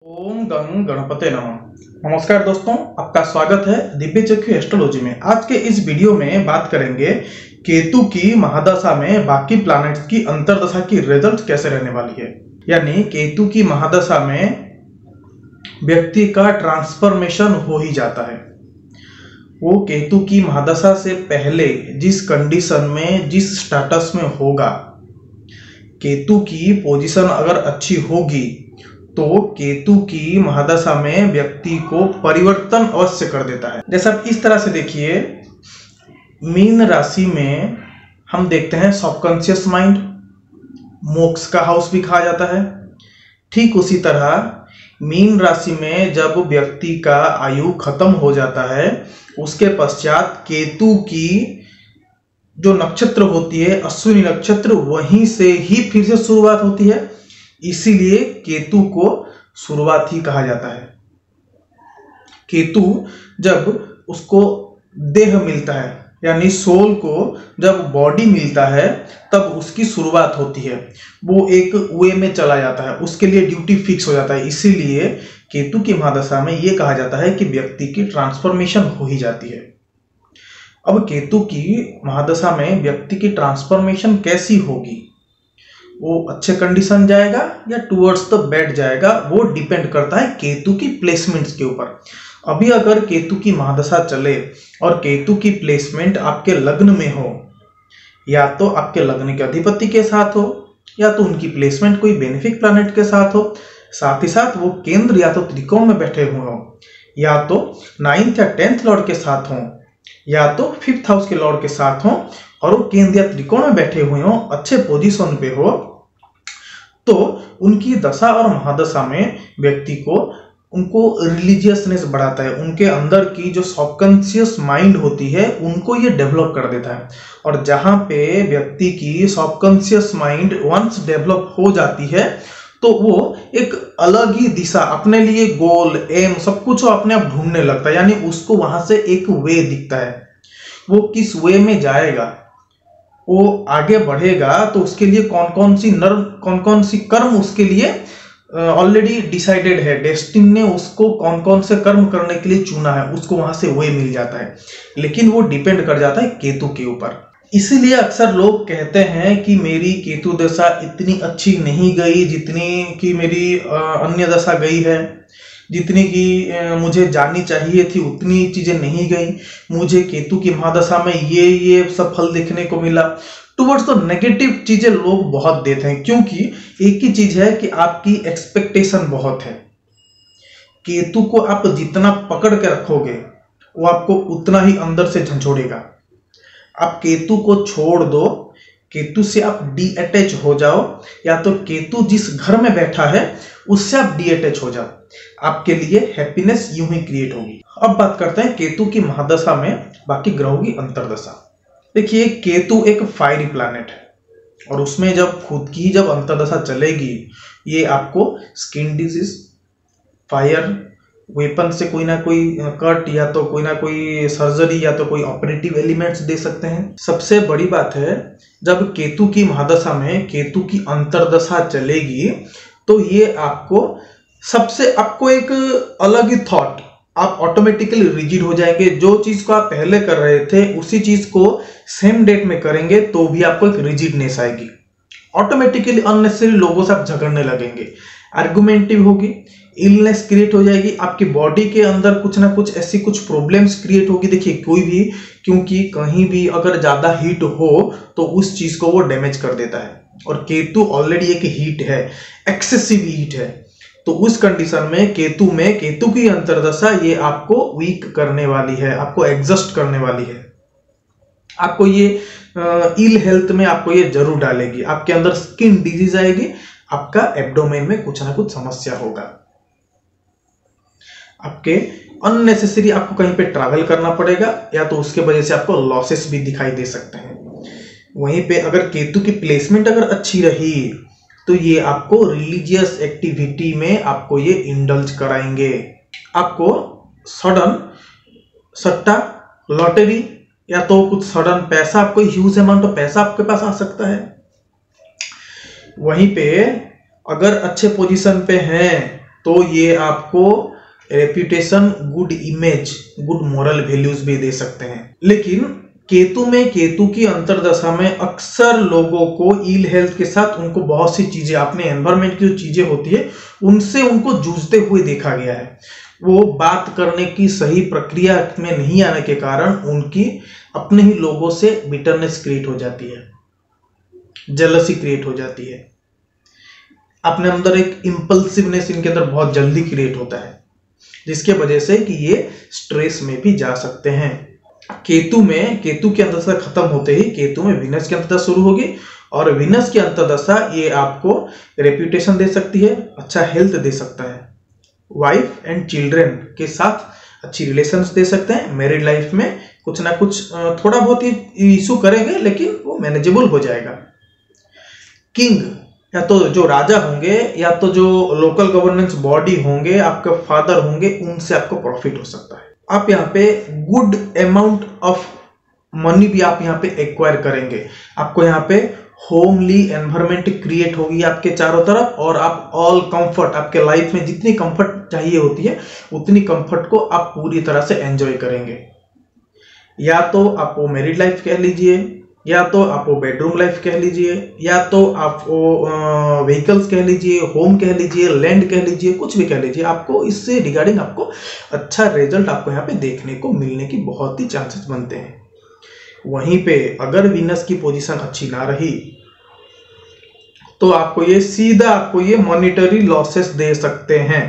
ओम गंग गणपते नमः। नमस्कार दोस्तों, आपका स्वागत है दिव्य चक्षु एस्ट्रोलॉजी में। आज के इस वीडियो में बात करेंगे केतु की महादशा में बाकी प्लैनेट्स की अंतर्दशा की रिजल्ट कैसे रहने वाली है। यानी केतु की महादशा में व्यक्ति का ट्रांसफॉर्मेशन हो ही जाता है। वो केतु की महादशा से पहले जिस कंडीशन में, जिस स्टेटस में होगा, केतु की पोजीशन अगर अच्छी होगी तो केतु की महादशा में व्यक्ति को परिवर्तन अवश्य कर देता है। जैसा आप इस तरह से देखिए, मीन राशि में हम देखते हैं सबकॉन्शियस माइंड, मोक्ष का हाउस भी कहा जाता है। ठीक उसी तरह मीन राशि में जब व्यक्ति का आयु खत्म हो जाता है, उसके पश्चात केतु की जो नक्षत्र होती है अश्विनी नक्षत्र, वहीं से ही फिर से शुरुआत होती है। इसीलिए केतु को शुरुआत ही कहा जाता है। केतु जब उसको देह मिलता है, यानी सोल को जब बॉडी मिलता है, तब उसकी शुरुआत होती है। वो एक वे में चला जाता है, उसके लिए ड्यूटी फिक्स हो जाता है। इसीलिए केतु की महादशा में ये कहा जाता है कि व्यक्ति की ट्रांसफॉर्मेशन हो ही जाती है। अब केतु की महादशा में व्यक्ति की ट्रांसफॉर्मेशन कैसी होगी, वो अच्छे कंडीशन जाएगा या टुवर्ड्स द बैड जाएगा, वो डिपेंड करता है केतु की प्लेसमेंट्स के ऊपर। अभी अगर केतु की महादशा चले और केतु की प्लेसमेंट आपके लग्न में हो, या तो आपके लग्न के अधिपति के साथ हो, या तो उनकी प्लेसमेंट कोई बेनिफिक प्लैनेट के साथ हो, साथ ही साथ वो केंद्र या तो त्रिकोण में बैठे हुए हो, या तो 9th या 10th लॉर्ड के साथ हो, या तो 5th हाउस के लॉर्ड के साथ हो, और वो केंद्र या त्रिकोण में बैठे हुए हो, अच्छे पोजीशन पे हो, तो उनकी दशा और महादशा में व्यक्ति को उनको रिलीजियसनेस बढ़ाता है। उनके अंदर की जो सबकॉन्शियस माइंड होती है उनको ये डेवलप कर देता है। और जहां पे व्यक्ति की सबकॉन्शियस माइंड वंस डेवलप हो जाती है, तो वो एक अलग ही दिशा, अपने लिए गोल, एम, सब कुछ वो अपने आप ढूंढने लगता है। यानी उसको वहां से एक वे दिखता है, वो किस वे में जाएगा, वो आगे बढ़ेगा, तो उसके लिए कौन कौन सी कर्म उसके लिए ऑलरेडी डिसाइडेड है। डेस्टिनी ने उसको कौन कौन से कर्म करने के लिए चुना है, उसको वहां से वे मिल जाता है। लेकिन वो डिपेंड कर जाता है केतु के ऊपर। इसीलिए अक्सर लोग कहते हैं कि मेरी केतु दशा इतनी अच्छी नहीं गई जितनी कि मेरी अन्य दशा गई है, जितनी की मुझे जाननी चाहिए थी उतनी चीजें नहीं गई, मुझे केतु की महादशा में ये सब फल देखने को मिला। टुवर्ड्स तो नेगेटिव चीजें लोग बहुत देते हैं, क्योंकि एक ही चीज है कि आपकी एक्सपेक्टेशन बहुत है। केतु को आप जितना पकड़ के रखोगे, वो आपको उतना ही अंदर से झंझोड़ेगा। आप केतु को छोड़ दो, केतु से आप डी अटैच हो जाओ, या तो केतु जिस घर में बैठा है उससे आप डी अटैच हो जाओ, आपके लिए हैप्पीनेस यूं ही क्रिएट होगी। अब बात करते हैं केतु की महादशा में बाकी ग्रहों की अंतर्दशा। देखिए, केतु एक फायरी प्लैनेट है, और उसमें जब खुद की जब अंतर्दशा चलेगी, ये आपको स्किन डिजीज, फायर, वेपन से कोई ना कोई कट, या तो कोई ना कोई सर्जरी, या तो कोई ऑपरेटिव एलिमेंट्स दे सकते हैं। सबसे बड़ी बात है, जब केतु की महादशा में केतु की अंतर्दशा चलेगी, तो ये आपको एक अलग ही थॉट, आप ऑटोमेटिकली रिजिड हो जाएंगे। जो चीज को आप पहले कर रहे थे उसी चीज को सेम डेट में करेंगे तो भी आपको एक रिजिडनेस आएगी। ऑटोमेटिकली अननेसेसरी लोगों से आप झगड़ने लगेंगे, आर्गुमेंटिव होगी, इलनेस क्रिएट हो जाएगी, आपकी बॉडी के अंदर कुछ ना कुछ ऐसी कुछ प्रॉब्लम्स क्रिएट होगी। देखिए, कोई भी, क्योंकि कहीं भी अगर ज्यादा हीट हो तो उस चीज को वो डैमेज कर देता है, और केतु ऑलरेडी एक हीट है, एक्सेसिव हीट है। तो उस कंडीशन में केतु की अंतर्दशा ये आपको वीक करने वाली है, आपको एग्जस्ट करने वाली है, आपको ये इल हेल्थ में आपको ये जरूर डालेगी। आपके अंदर स्किन डिजीज आएगी, आपका एब्डोमेन में कुछ ना कुछ समस्या होगा, आपके अननेसेसरी आपको कहीं पे ट्रैवल करना पड़ेगा, या तो उसके वजह से आपको लॉसेस भी दिखाई दे सकते हैं। वहीं पे अगर केतु की प्लेसमेंट अगर अच्छी रही, तो ये आपको रिलीजियस एक्टिविटी में आपको ये इंडल्ज कराएंगे। आपको सडन सट्टा, लॉटरी, या तो कुछ सडन पैसा, आपको ह्यूज अमाउंट ऑफ पैसा आपके पास आ सकता है। वहीं पे अगर अच्छे पोजीशन पे हैं तो ये आपको reputation, good image, good moral values भी दे सकते हैं। लेकिन केतु की अंतर्दशा में अक्सर लोगों को इल हेल्थ के साथ उनको बहुत सी चीजें, अपने एनवायरमेंट की जो चीजें होती है उनसे उनको जूझते हुए देखा गया है। वो बात करने की सही प्रक्रिया में नहीं आने के कारण उनकी अपने ही लोगों से बिटरनेस क्रिएट हो जाती है, जेलसी क्रिएट हो जाती है, अपने अंदर एक इंपल्सिवनेस इनके अंदर बहुत जल्दी क्रिएट होता है, जिसके वजह से कि ये स्ट्रेस में भी जा सकते हैं। केतु की अंतर्दशा खत्म होते ही केतु में वीनस की अंतर्दशा शुरू होगी, और वीनस की अंतर्दशा ये आपको रेप्यूटेशन दे सकती है, अच्छा हेल्थ दे सकता है, वाइफ एंड चिल्ड्रन के साथ अच्छी रिलेशंस दे सकते हैं, मैरिड लाइफ में कुछ ना कुछ थोड़ा बहुत ही इशू करेंगे लेकिन वो मैनेजेबल हो जाएगा। किंग या तो जो राजा होंगे या तो जो लोकल गवर्नेंस बॉडी होंगे, आपके फादर होंगे, उनसे आपको प्रॉफिट हो सकता है। आप यहाँ पे गुड अमाउंट ऑफ मनी भी आप यहाँ पे एक्वायर करेंगे। आपको यहाँ पे होमली एनवायरमेंट क्रिएट होगी आपके चारों तरफ, और आप ऑल कंफर्ट, आपके लाइफ में जितनी कंफर्ट चाहिए होती है उतनी कंफर्ट को आप पूरी तरह से एंजॉय करेंगे। या तो आप वो मैरिड लाइफ कह लीजिए, या तो आप वो बेडरूम लाइफ कह लीजिए, या तो आप वो व्हीकल्स कह लीजिए, होम कह लीजिए, लैंड कह लीजिए, कुछ भी कह लीजिए, आपको इससे रिगार्डिंग आपको अच्छा रिजल्ट आपको यहाँ पे देखने को मिलने की बहुत ही चांसेस बनते हैं। वहीं पे अगर वीनस की पोजीशन अच्छी ना रही तो आपको ये सीधा आपको ये मॉनिटरी लॉसेस दे सकते हैं,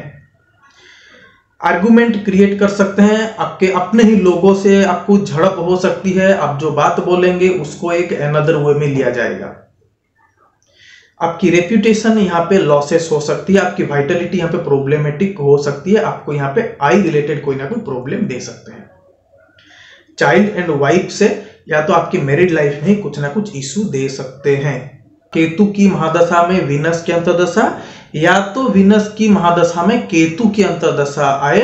आर्गुमेंट क्रिएट कर सकते हैं, आपके अपने ही लोगों से आपको झड़प हो सकती है, आप जो बात बोलेंगे उसको एक अनदर वे में लिया जाएगा, आपकी रेप्यूटेशन यहाँ पे लॉसेस हो सकती है, आपकी वाइटलिटी यहाँ पे प्रॉब्लमेटिक हो सकती है, आपको यहाँ पे आई रिलेटेड कोई ना कोई प्रॉब्लम दे सकते हैं। चाइल्ड एंड वाइफ से या तो आपकी मैरिड लाइफ में ही कुछ ना कुछ इशू दे सकते हैं। केतु की महादशा में वीनस की अंतर्दशा, या तो वीनस की महादशा में केतु की अंतर्दशा आए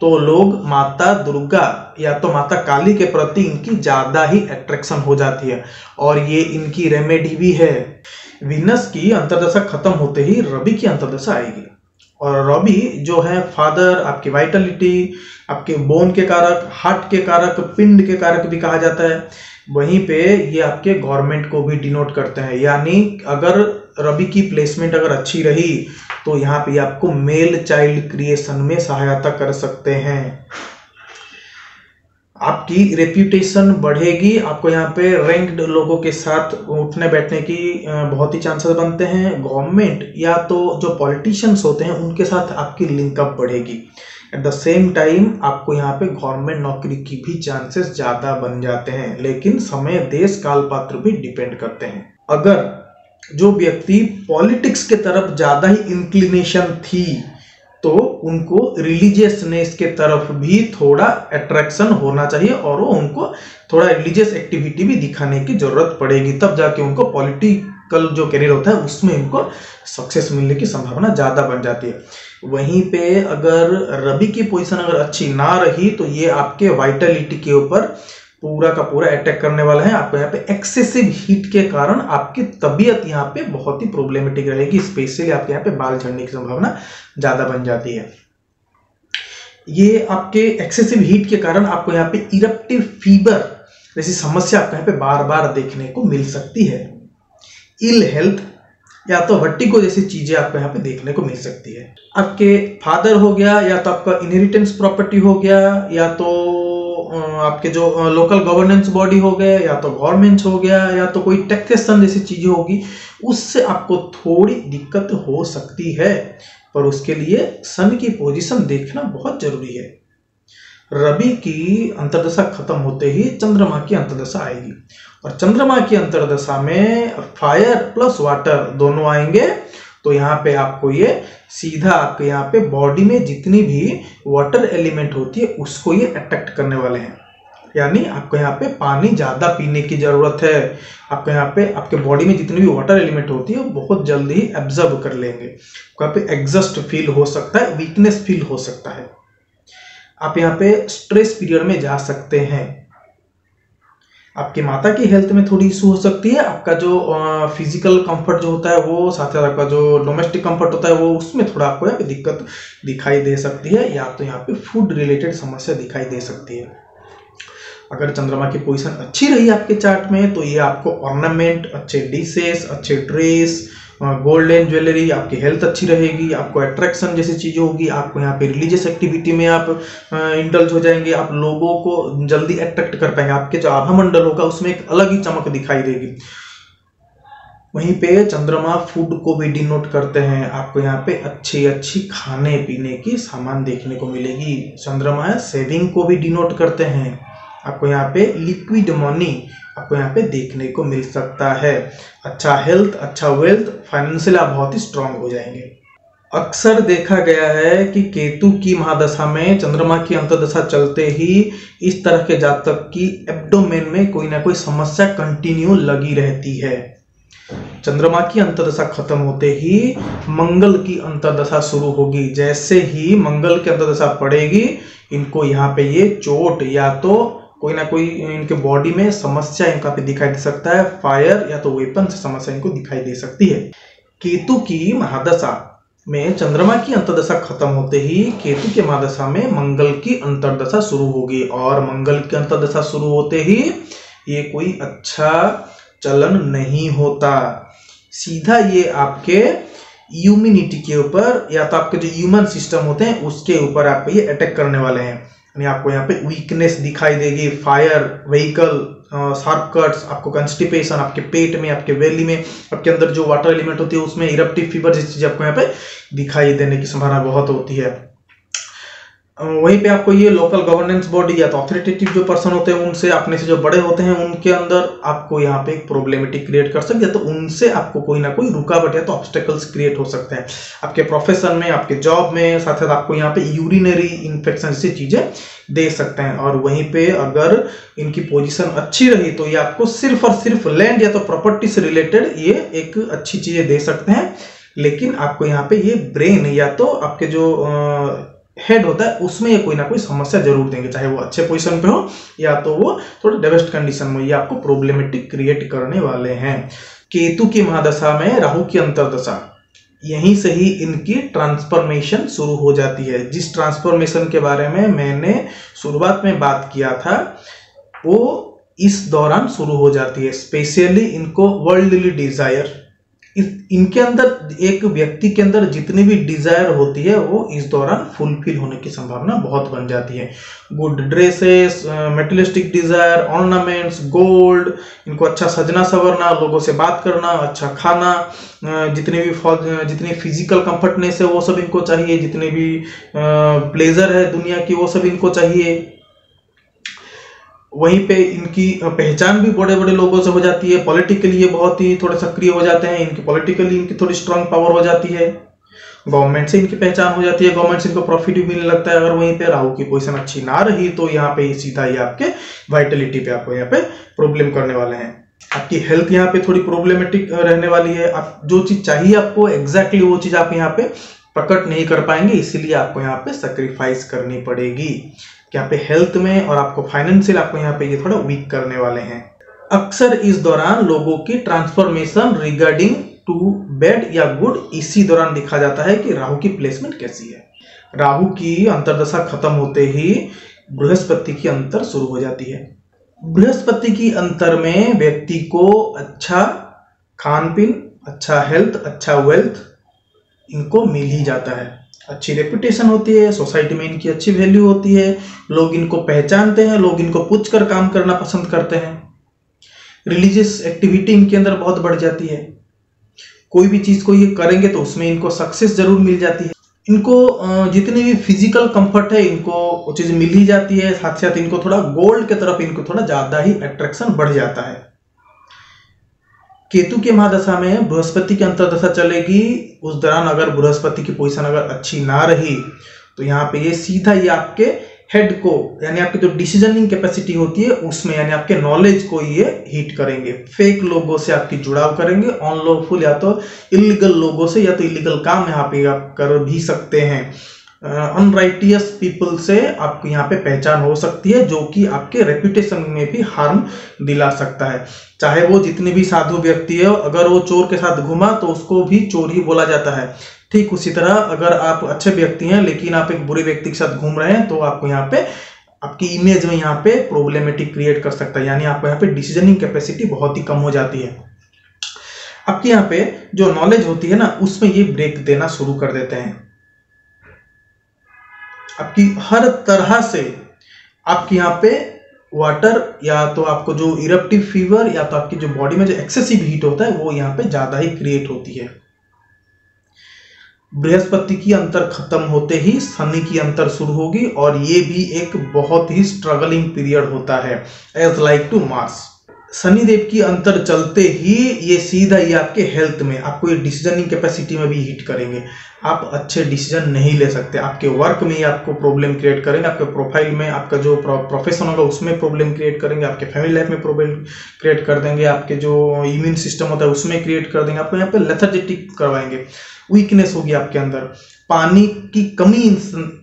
तो लोग माता दुर्गा या तो माता काली के प्रति इनकी ज्यादा ही अट्रैक्शन हो जाती है, और ये इनकी रेमेडी भी है। वीनस की अंतर्दशा खत्म होते ही रवि की अंतर्दशा आएगी, और रवि जो है फादर, आपकी वाइटलिटी, आपके बोन के कारक, हार्ट के कारक, पिंड के कारक भी कहा जाता है। वहीं पे ये आपके गवर्नमेंट को भी डिनोट करते हैं, यानी अगर रवि की प्लेसमेंट अगर अच्छी रही तो यहाँ पे आपको मेल चाइल्ड क्रिएशन में सहायता कर सकते हैं। आपकी रेप्यूटेशन बढ़ेगी, आपको यहाँ पे रैंक्ड लोगों के साथ उठने बैठने की बहुत ही चांसेस बनते हैं। गवर्नमेंट या तो जो पॉलिटिशियंस होते हैं उनके साथ आपकी लिंकअप बढ़ेगी। एट द सेम टाइम आपको यहाँ पे गवर्नमेंट नौकरी की भी चांसेस ज्यादा बन जाते हैं, लेकिन समय, देश, काल पात्र भी डिपेंड करते हैं। अगर जो व्यक्ति पॉलिटिक्स के तरफ ज्यादा ही इंक्लिनेशन थी तो उनको रिलीजियसनेस के तरफ भी थोड़ा अट्रैक्शन होना चाहिए, और वो उनको थोड़ा रिलीजियस एक्टिविटी भी दिखाने की जरूरत पड़ेगी, तब जाके उनको पॉलिटिकल जो करियर होता है उसमें उनको सक्सेस मिलने की संभावना ज्यादा बन जाती है। वहीं पे अगर रवि की पोजीशन अगर अच्छी ना रही तो ये आपके वाइटलिटी के ऊपर पूरा का पूरा अटैक करने वाला है। आपको यहाँ पे एक्सेसिव हीट के कारण आपकी तबीयत यहाँ पे बहुत ही प्रॉब्लमेटिक रहेगी, स्पेशली आपके यहाँ पे बाल झड़ने की संभावना ज्यादा बन जाती है। ये आपके एक्सेसिव हीट के कारण आपको यहाँ पे इरप्टिव फीवर जैसी समस्या आपको यहाँ पे बार बार देखने को मिल सकती है। इल हेल्थ या तो वर्टिगो जैसी चीजें आपको यहाँ पे देखने को मिल सकती है। आपके फादर हो गया, या तो आपका इनहेरिटेंस प्रॉपर्टी हो गया, या तो आपके जो लोकल गवर्नेंस बॉडी हो गए, या तो गवर्नमेंट हो गया, या तो कोई टैक्सेशन जैसी चीजें होगी, उससे आपको थोड़ी दिक्कत हो सकती है। पर उसके लिए सन की पोजीशन देखना बहुत जरूरी है। रवि की अंतर्दशा खत्म होते ही चंद्रमा की अंतर्दशा आएगी, और चंद्रमा की अंतर्दशा में फायर प्लस वाटर दोनों आएंगे, तो यहाँ पे आपको ये सीधा आपके यहाँ पे बॉडी में जितनी भी वाटर एलिमेंट होती है उसको ये अट्रैक्ट करने वाले हैं। यानी आपको यहाँ पे पानी ज्यादा पीने की जरूरत है। आपको यहाँ पे आपके बॉडी में जितनी भी वाटर एलिमेंट होती है वो बहुत जल्दी ही एब्जॉर्ब कर लेंगे। आपको यहाँ पे एग्जस्ट फील हो सकता है, वीकनेस फील हो सकता है, आप यहाँ पे स्ट्रेस पीरियड में जा सकते हैं। आपकी माता की हेल्थ में थोड़ी इशू हो सकती है। आपका जो फिजिकल कंफर्ट जो होता है वो, साथ साथ आपका जो डोमेस्टिक कंफर्ट होता है वो, उसमें थोड़ा आपको यहाँ पे दिक्कत दिखाई दे सकती है, या तो यहाँ पे फूड रिलेटेड समस्या दिखाई दे सकती है। अगर चंद्रमा की पोजीशन अच्छी रही आपके चार्ट में तो ये आपको ऑर्नामेंट, अच्छे डिशेस, अच्छे ड्रेस, गोल्डन ज्वेलरी, आपकी हेल्थ अच्छी रहेगी, आपको अट्रैक्शन जैसी चीजें होगी, आपको यहाँ पे रिलीजियस एक्टिविटी में आप इंडल्ज हो जाएंगे, आप लोगों को जल्दी अट्रैक्ट कर पाएंगे, आपके जो आभा मंडल होगा उसमें एक अलग ही चमक दिखाई देगी। वहीं पे चंद्रमा फूड को भी डिनोट करते हैं। आपको यहाँ पे अच्छी खाने पीने की सामान देखने को मिलेगी। चंद्रमा सेविंग को भी डिनोट करते हैं। आपको यहाँ पे लिक्विड मनी आपको यहाँ पे देखने को मिल सकता है। अच्छा हेल्थ, अच्छा वेल्थ, फाइनेंशियल आप बहुत ही स्ट्रांग हो जाएंगे। अक्सर देखा गया है कि केतु की महादशा में चंद्रमा की अंतर्दशा चलते ही इस तरह के जातक की एब्डोमेन में कोई ना कोई समस्या कंटिन्यू लगी रहती है। चंद्रमा की अंतर्दशा खत्म होते ही मंगल की अंतर्दशा शुरू होगी। जैसे ही मंगल की अंतर्दशा पड़ेगी, इनको यहाँ पे ये चोट या तो कोई ना कोई इनके बॉडी में समस्या इनका पे दिखाई दे सकता है। फायर या तो वेपन से समस्या इनको दिखाई दे सकती है। केतु की महादशा में चंद्रमा की अंतर्दशा खत्म होते ही केतु के महादशा में मंगल की अंतर्दशा शुरू होगी, और मंगल की अंतर्दशा शुरू होते ही ये कोई अच्छा चलन नहीं होता। सीधा ये आपके इम्यूनिटी के ऊपर या तो आपके जो ह्यूमन सिस्टम होते हैं उसके ऊपर आपको ये अटैक करने वाले हैं। यानी आपको यहाँ पे वीकनेस दिखाई देगी, फायर, व्हीकल, शार्प कट्स, आपको कंस्टिपेशन, आपके पेट में, आपके बेली में, आपके अंदर जो वाटर एलिमेंट होती है उसमें इरप्टिव फीवर जैसी चीजें आपको यहाँ पे दिखाई देने की संभावना बहुत होती है। वहीं पे आपको ये लोकल गवर्नेंस बॉडी या तो अथॉरिटेटिव जो पर्सन होते हैं उनसे, अपने से जो बड़े होते हैं उनके अंदर आपको यहाँ पे एक प्रॉब्लमेटिक क्रिएट कर सकते हैं, तो उनसे आपको कोई ना कोई रुकावट या तो ऑब्स्टेकल्स क्रिएट हो सकते हैं आपके प्रोफेशन में, आपके जॉब में। साथ साथ आपको यहाँ पे यूरिनरी इन्फेक्शन जैसी चीजें दे सकते हैं। और वहीं पे अगर इनकी पोजीशन अच्छी रही तो ये आपको सिर्फ और सिर्फ लैंड या तो प्रॉपर्टी से रिलेटेड ये एक अच्छी चीजें दे सकते हैं। लेकिन आपको यहाँ पे ये ब्रेन या तो आपके जो हेड होता है उसमें ये कोई ना कोई समस्या जरूर देंगे, चाहे वो अच्छे पोजीशन पे हो या तो वो थोड़े डेवेस्ट कंडीशन में, ये आपको प्रॉब्लमेटिक क्रिएट करने वाले हैं। केतु की महादशा में राहु की अंतर्दशा, यहीं से ही इनकी ट्रांसफॉर्मेशन शुरू हो जाती है। जिस ट्रांसफॉर्मेशन के बारे में मैंने शुरुआत में बात किया था वो इस दौरान शुरू हो जाती है। स्पेशली इनको वर्ल्डली डिजायर, इनके अंदर, एक व्यक्ति के अंदर जितनी भी डिजायर होती है वो इस दौरान फुलफिल होने की संभावना बहुत बन जाती है। Good dresses, materialistic desire, ornaments, gold, इनको अच्छा सजना संवरना, लोगों से बात करना, अच्छा खाना, जितनी फिजिकल कंफर्टनेस है वो सब इनको चाहिए, जितने भी प्लेजर है दुनिया की वो सब इनको चाहिए। वहीं पे इनकी पहचान भी बड़े बड़े लोगों से हो जाती है। पॉलिटिकली ये बहुत ही थोड़े सक्रिय हो जाते हैं, इनकी पॉलिटिकली इनकी थोड़ी स्ट्रांग पावर हो जाती है। गवर्नमेंट से इनकी पहचान हो जाती है, गवर्नमेंट से इनको प्रॉफिट भी मिलने लगता है। अगर वहीं पे राहु की पोजीशन अच्छी ना रही तो यहाँ पे सीधा ये आपके वाइटलिटी पे आपको यहाँ पे प्रॉब्लम करने वाले हैं। आपकी हेल्थ यहाँ पे थोड़ी प्रॉब्लमेटिक रहने वाली है। आप जो चीज चाहिए आपको एग्जैक्टली वो चीज आप यहाँ पे प्रकट नहीं कर पाएंगे, इसीलिए आपको यहाँ पे सेक्रीफाइस करनी पड़ेगी। यहाँ पे हेल्थ में और आपको फाइनेंशियल आपको यहाँ पे ये थोड़ा वीक करने वाले हैं। अक्सर इस दौरान लोगों की ट्रांसफॉर्मेशन रिगार्डिंग टू बैड या गुड इसी दौरान दिखा जाता है कि राहु की प्लेसमेंट कैसी है। राहु की अंतर्दशा खत्म होते ही बृहस्पति की अंतर शुरू हो जाती है। बृहस्पति की अंतर में व्यक्ति को अच्छा खान पीन, अच्छा हेल्थ, अच्छा वेल्थ इनको मिल ही जाता है। अच्छी रेपुटेशन होती है, सोसाइटी में इनकी अच्छी वैल्यू होती है, लोग इनको पहचानते हैं, लोग इनको पूछकर काम करना पसंद करते हैं। रिलीजियस एक्टिविटी इनके अंदर बहुत बढ़ जाती है। कोई भी चीज को ये करेंगे तो उसमें इनको सक्सेस जरूर मिल जाती है। इनको जितनी भी फिजिकल कंफर्ट है इनको वो चीज मिल ही जाती है। साथ साथ इनको थोड़ा गोल्ड के तरफ इनको थोड़ा ज्यादा ही अट्रैक्शन बढ़ जाता है। केतु के महादशा में बृहस्पति की अंतर्दशा चलेगी। उस दौरान अगर बृहस्पति की पोजीशन अगर अच्छी ना रही तो यहाँ पे ये सीधा ये आपके हेड को, यानी आपकी जो डिसीजनिंग कैपेसिटी होती है उसमें, यानी आपके नॉलेज को ये हिट करेंगे। फेक लोगों से आपकी जुड़ाव करेंगे, अनलॉफुल या तो इलीगल लोगों से, या तो इलीगल काम यहाँ पे आप कर भी सकते हैं। अनराइटियस पीपल से आपको यहाँ पे पहचान हो सकती है, जो कि आपके रेपुटेशन में भी हार्म दिला सकता है। चाहे वो जितने भी साधु व्यक्ति है, अगर वो चोर के साथ घुमा तो उसको भी चोर ही बोला जाता है। ठीक उसी तरह अगर आप अच्छे व्यक्ति हैं लेकिन आप एक बुरे व्यक्ति के साथ घूम रहे हैं तो आपको यहाँ पे आपकी इमेज में यहाँ पे प्रॉब्लमेटिक क्रिएट कर सकता है, यानी आपको यहाँ पे डिसीजनिंग कैपेसिटी बहुत ही कम हो जाती है। आपके यहाँ पे जो नॉलेज होती है ना, उसमें ये ब्रेक देना शुरू कर देते हैं। आपकी हर तरह से आपके यहाँ पे वाटर, या तो आपको जो इरप्टिव फीवर, या तो आपकी जो बॉडी में जो एक्सेसिव हीट होता है वो यहाँ पे ज्यादा ही क्रिएट होती है। बृहस्पति की अंतर खत्म होते ही शनि की अंतर शुरू होगी, और ये भी एक बहुत ही स्ट्रगलिंग पीरियड होता है as like to Mars. Shanidev की अंतर चलते ही ये सीधा ही आपके हेल्थ में, आपको ये डिसीजनिंग कैपेसिटी में भी हिट करेंगे। आप अच्छे डिसीजन नहीं ले सकते, आपके वर्क में ही आपको प्रॉब्लम क्रिएट करेंगे, आपके प्रोफाइल में, आपका जो प्रोफेशन होगा उसमें प्रॉब्लम क्रिएट करेंगे, आपके फैमिली लाइफ में प्रॉब्लम क्रिएट कर देंगे, आपके जो इम्यून सिस्टम होता है उसमें क्रिएट कर देंगे, आपको यहाँ पे लेथर्जिटिक करवाएंगे, वीकनेस होगी आपके अंदर, पानी की कमी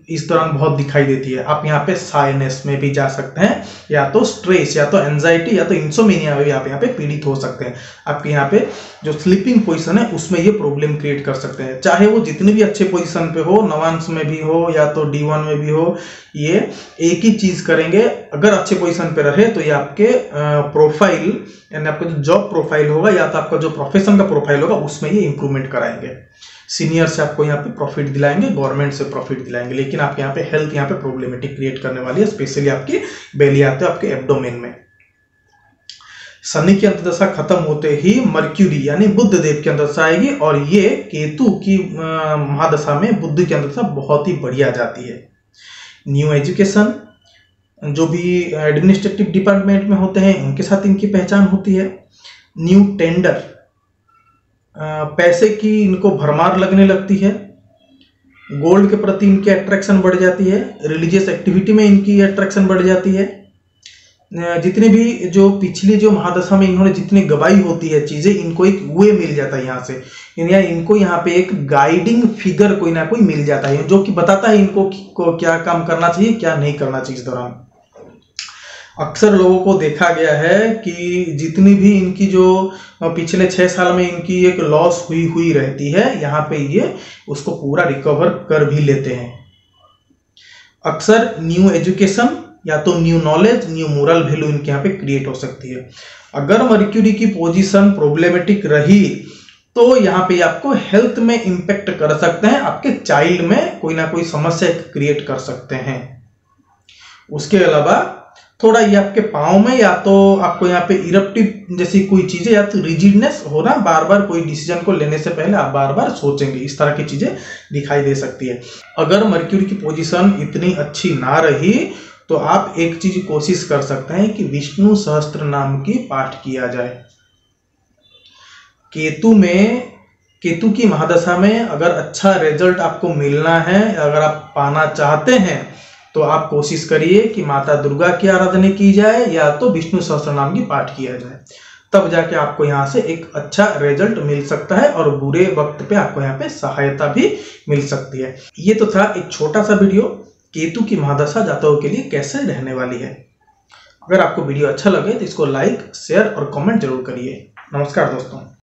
इस दौरान बहुत दिखाई देती है। आप यहाँ पे साइनेस में भी जा सकते हैं, या तो स्ट्रेस, या तो एंजाइटी, या तो इंसोमेनिया में भी आप यहाँ पे पीड़ित हो सकते हैं। आपके यहाँ पे जो स्लीपिंग पोजीशन है उसमें ये प्रॉब्लम क्रिएट कर सकते हैं। चाहे वो जितने भी अच्छे पोजीशन पे हो, नवांश में भी हो या तो D1 में भी हो, ये एक ही चीज करेंगे। अगर अच्छे पोजीशन पे रहे तो ये आपके प्रोफाइल, यानी आपका जो जॉब प्रोफाइल होगा या तो आपका जो प्रोफेशन का प्रोफाइल होगा उसमें ये इंप्रूवमेंट कराएंगे। सीनियर से आपको यहाँ पे प्रॉफिट दिलाएंगे, गवर्नमेंट से प्रॉफिट दिलाएंगे, लेकिन आपके यहाँ पे हेल्थ यहाँ पे प्रॉब्लमेटिक क्रिएट करने वाली है, स्पेशली आपकी बेली आते हैं आपके एब्डोमेन में। शनि की अंतर्दशा खत्म होते ही मर्क्यूरी यानी बुध देव की अंतर्दशा आएगी, और ये केतु की महादशा में बुध की अंतर्दशा बहुत ही बढ़िया जाती है। न्यू एजुकेशन, जो भी एडमिनिस्ट्रेटिव डिपार्टमेंट में होते हैं उनके साथ इनकी पहचान होती है। न्यू टेंडर, पैसे की इनको भरमार लगने लगती है। गोल्ड के प्रति इनकी अट्रैक्शन बढ़ जाती है। रिलीजियस एक्टिविटी में इनकी अट्रैक्शन बढ़ जाती है। जितने भी जो पिछली जो महादशा में इन्होंने जितनी गवाई होती है चीजें, इनको एक वे मिल जाता है यहाँ से, यानी इनको यहाँ पे एक गाइडिंग फिगर कोई ना कोई मिल जाता है जो कि बताता है इनको को क्या काम करना चाहिए क्या नहीं करना चाहिए। इस दौरान अक्सर लोगों को देखा गया है कि जितनी भी इनकी जो पिछले 6 साल में इनकी एक लॉस हुई रहती है, यहाँ पे ये उसको पूरा रिकवर कर भी लेते हैं। अक्सर न्यू एजुकेशन या तो new knowledge, new moral value इनके यहाँ पे क्रिएट हो सकती है। अगर मर्क्यूरी की पोजीशन प्रॉब्लमेटिक रही तो यहाँ पे आपको हेल्थ में इंपैक्ट कर सकते हैं, आपके चाइल्ड में कोई ना कोई समस्या क्रिएट कर सकते हैं। उसके अलावा थोड़ा ये आपके पाँव में या तो आपको यहाँ पे इरप्टिव जैसी कोई चीजें या तो रिजिडनेस होना, बार बार कोई डिसीजन को लेने से पहले आप बार बार सोचेंगे, इस तरह की चीजें दिखाई दे सकती है। अगर मर्क्यूरी की पोजीशन इतनी अच्छी ना रही तो आप एक चीज कोशिश कर सकते हैं कि विष्णु सहस्त्र नाम की पाठ किया जाए। केतु की महादशा में अगर अच्छा रिजल्ट आपको मिलना है, अगर आप पाना चाहते हैं तो आप कोशिश करिए कि माता दुर्गा की आराधना की जाए या तो विष्णु सहस्त्र नाम की पाठ किया जाए, तब जाके आपको यहाँ से एक अच्छा रिजल्ट मिल सकता है और बुरे वक्त पे आपको यहाँ पे सहायता भी मिल सकती है। ये तो था एक छोटा सा वीडियो केतु की महादशा जातकों के लिए कैसे रहने वाली है। अगर आपको वीडियो अच्छा लगे तो इसको लाइक, शेयर और कमेंट जरूर करिए। नमस्कार दोस्तों।